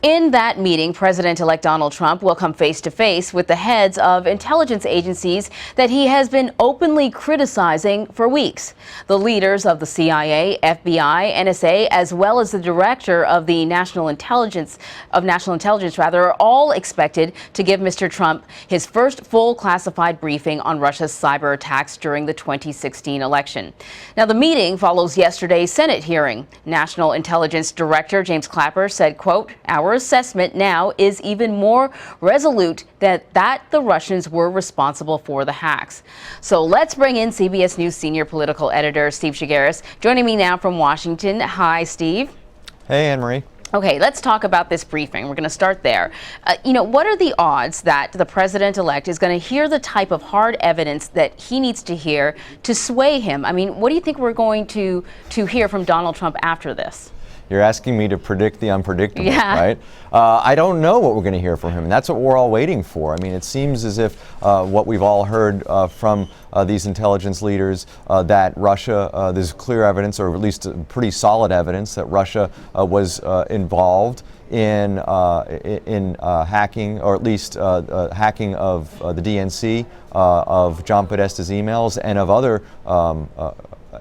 In that meeting, President-elect Donald Trump will come face-to-face with the heads of intelligence agencies that he has been openly criticizing for weeks. The leaders of the CIA, FBI, NSA, as well as the director of the National Intelligence, are all expected to give Mr. Trump his first full classified briefing on Russia's cyber attacks during the 2016 election. Now, the meeting follows yesterday's Senate hearing. National Intelligence Director James Clapper said, quote, "Our assessment now is even more resolute that the Russians were responsible for the hacks." So let's bring in CBS News senior political editor Steve Chaggaris, joining me now from Washington. Hi, Steve. Hey, Anne-Marie. Okay, let's talk about this briefing. We're going to start there. What are the odds that the president-elect is going to hear the type of hard evidence that he needs to hear to sway him? I mean, what do you think we're going to hear from Donald Trump after this? You're asking me to predict the unpredictable, yeah. Right? I don't know what we're going to hear from him, and that's what we're all waiting for. I mean, it seems as if what we've all heard from these intelligence leaders that Russia, there's clear evidence, or at least pretty solid evidence, that Russia was involved in hacking, or at least hacking of the DNC, of John Podesta's emails, and of other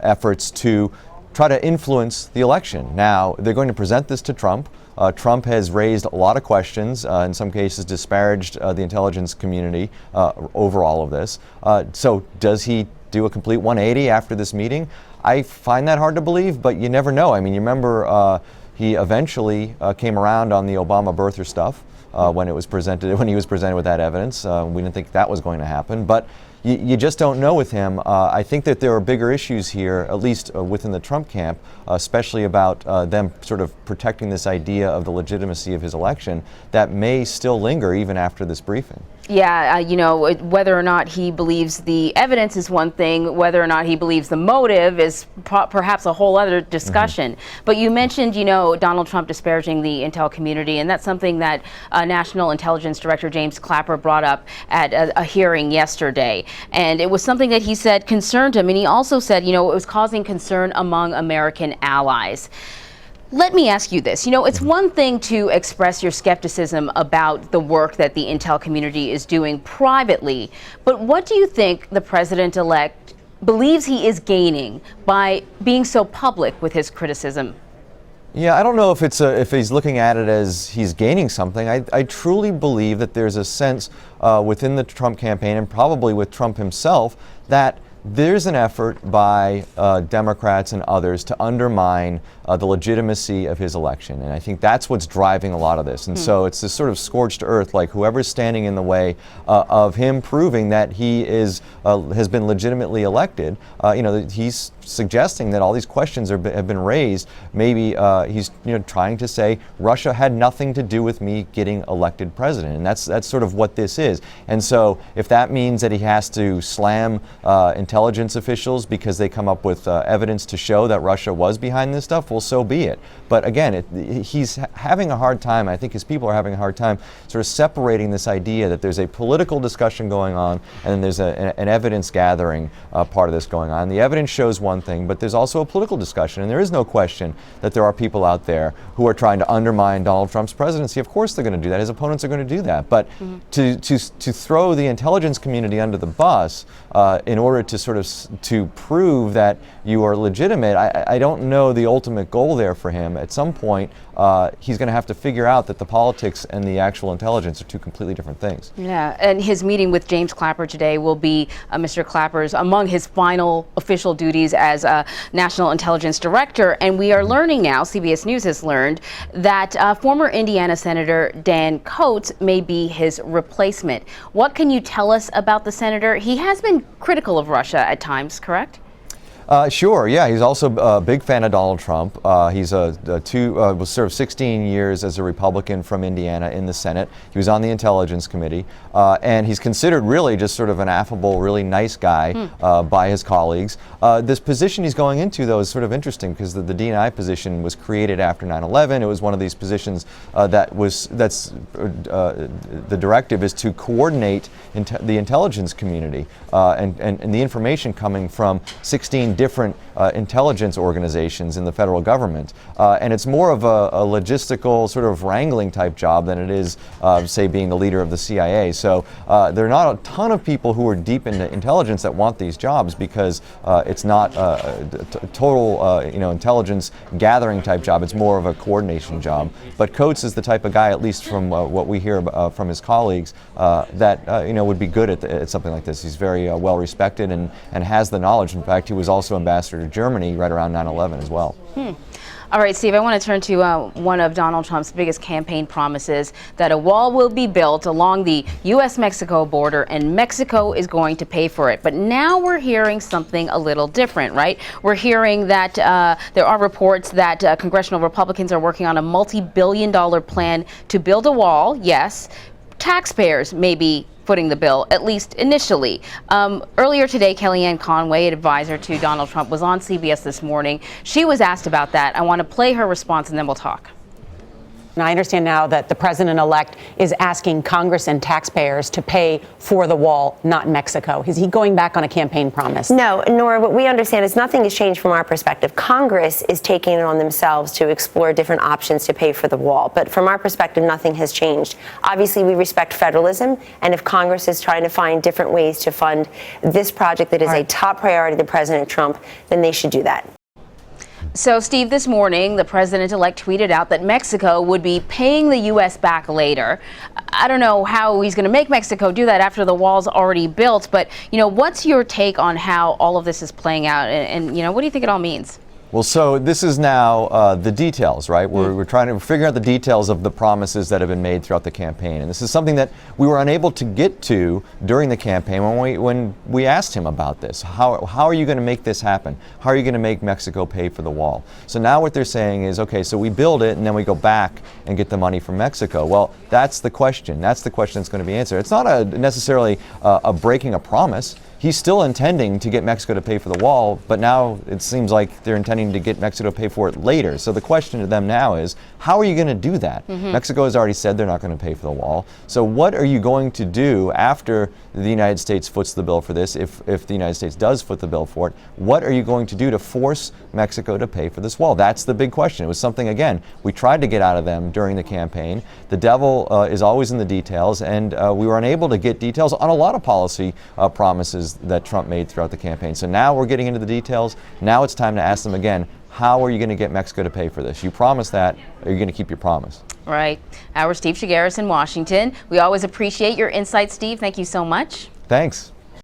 efforts to try to influence the election. Now, they're going to present this to Trump. Trump has raised a lot of questions, in some cases disparaged the intelligence community over all of this. So does he do a complete 180 after this meeting? I find that hard to believe, but you never know. I mean, you remember he eventually came around on the Obama birther stuff when he was presented with that evidence. We didn't think that was going to happen, but you just don't know with him. I think that there are bigger issues here, at least within the Trump camp, especially about them sort of protecting this idea of the legitimacy of his election that may still linger even after this briefing. Yeah, whether or not he believes the evidence is one thing, whether or not he believes the motive is perhaps a whole other discussion. Mm-hmm. But you mentioned, Donald Trump disparaging the intel community, and that's something that National Intelligence Director James Clapper brought up at a hearing yesterday. And it was something that he said concerned him, and he also said, it was causing concern among American allies. Let me ask you this. It's one thing to express your skepticism about the work that the intel community is doing privately, but what do you think the president-elect believes he is gaining by being so public with his criticism? Yeah, I don't know if he's looking at it as he's gaining something. I truly believe that there's a sense within the Trump campaign, and probably with Trump himself, that there's an effort by Democrats and others to undermine the legitimacy of his election. And I think that's what's driving a lot of this. And so it's this sort of scorched earth, like whoever's standing in the way of him proving that he has been legitimately elected. He's suggesting that all these questions have been raised. Maybe he's trying to say Russia had nothing to do with me getting elected president. And that's sort of what this is. And so if that means that he has to slam intelligence officials because they come up with evidence to show that Russia was behind this stuff, well, so be it. But again, he's having a hard time, I think his people are having a hard time sort of separating this idea that there's a political discussion going on and then there's an evidence gathering part of this going on. The evidence shows one thing, but there's also a political discussion, and there is no question that there are people out there who are trying to undermine Donald Trump's presidency. Of course they're going to do that. His opponents are going to do that. But to throw the intelligence community under the bus in order to sort of to prove that you are legitimate, I don't know the ultimate goal there for him. At some point, he's going to have to figure out that the politics and the actual intelligence are two completely different things. Yeah, and his meeting with James Clapper today will be Mr. Clapper's among his final official duties as National Intelligence Director. And we are learning now, CBS News has learned, that former Indiana Senator Dan Coats may be his replacement. What can you tell us about the senator? He has been critical of Russia at times, correct? Sure, yeah. He's also a big fan of Donald Trump. He's was served 16 years as a Republican from Indiana in the Senate. He was on the Intelligence Committee, and he's considered really just sort of an affable, really nice guy by his colleagues. This position he's going into, though, is sort of interesting because the D&I position was created after 9/11. It was one of these positions the directive is to coordinate the intelligence community and the information coming from 16 different intelligence organizations in the federal government. And it's more of a logistical sort of wrangling type job than it is, say, being the leader of the CIA. So there are not a ton of people who are deep into intelligence that want these jobs, because it's not a total intelligence gathering type job. It's more of a coordination job. But Coates is the type of guy, at least from what we hear from his colleagues, that would be good at something like this. He's very well respected and has the knowledge. In fact, he was also ambassador to Germany right around 9/11 as well. All right, Steve, I want to turn to one of Donald Trump's biggest campaign promises, that a wall will be built along the U.S.-Mexico border and Mexico is going to pay for it. But now we're hearing something a little different, right? We're hearing that there are reports that congressional Republicans are working on a multi-billion-dollar plan to build a wall. Yes, taxpayers may be footing the bill, at least initially. Earlier today, Kellyanne Conway, an advisor to Donald Trump, was on CBS this morning. She was asked about that. I want to play her response and then we'll talk. And I understand now that the president-elect is asking Congress and taxpayers to pay for the wall, not Mexico. Is he going back on a campaign promise? No, Nora, what we understand is nothing has changed from our perspective. Congress is taking it on themselves to explore different options to pay for the wall. But from our perspective, nothing has changed. Obviously, we respect federalism. And if Congress is trying to find different ways to fund this project that is a top priority to President Trump, then they should do that. So, Steve, this morning, the president-elect tweeted out that Mexico would be paying the U.S. back later. I don't know how he's going to make Mexico do that after the wall's already built, but, what's your take on how all of this is playing out, and what do you think it all means? Well, so this is now the details, right? We're trying to figure out the details of the promises that have been made throughout the campaign. And this is something that we were unable to get to during the campaign when we asked him about this. How are you going to make this happen? How are you going to make Mexico pay for the wall? So now what they're saying is, okay, so we build it and then we go back and get the money from Mexico. Well, that's the question. That's the question that's going to be answered. It's not necessarily a breaking a promise. He's still intending to get Mexico to pay for the wall, but now it seems like they're intending to get Mexico to pay for it later. So the question to them now is, how are you going to do that? Mexico has already said they're not going to pay for the wall. So what are you going to do after the United States foots the bill for this, if the United States does foot the bill for it? What are you going to do to force Mexico to pay for this wall? That's the big question. It was something, again, we tried to get out of them during the campaign. The devil is always in the details, and we were unable to get details on a lot of policy promises that Trump made throughout the campaign. So now we're getting into the details. Now it's time to ask them again, how are you going to get Mexico to pay for this? You promised that. Are you going to keep your promise? Right. Our Steve Chaggaris in Washington. We always appreciate your insights, Steve. Thank you so much. Thanks.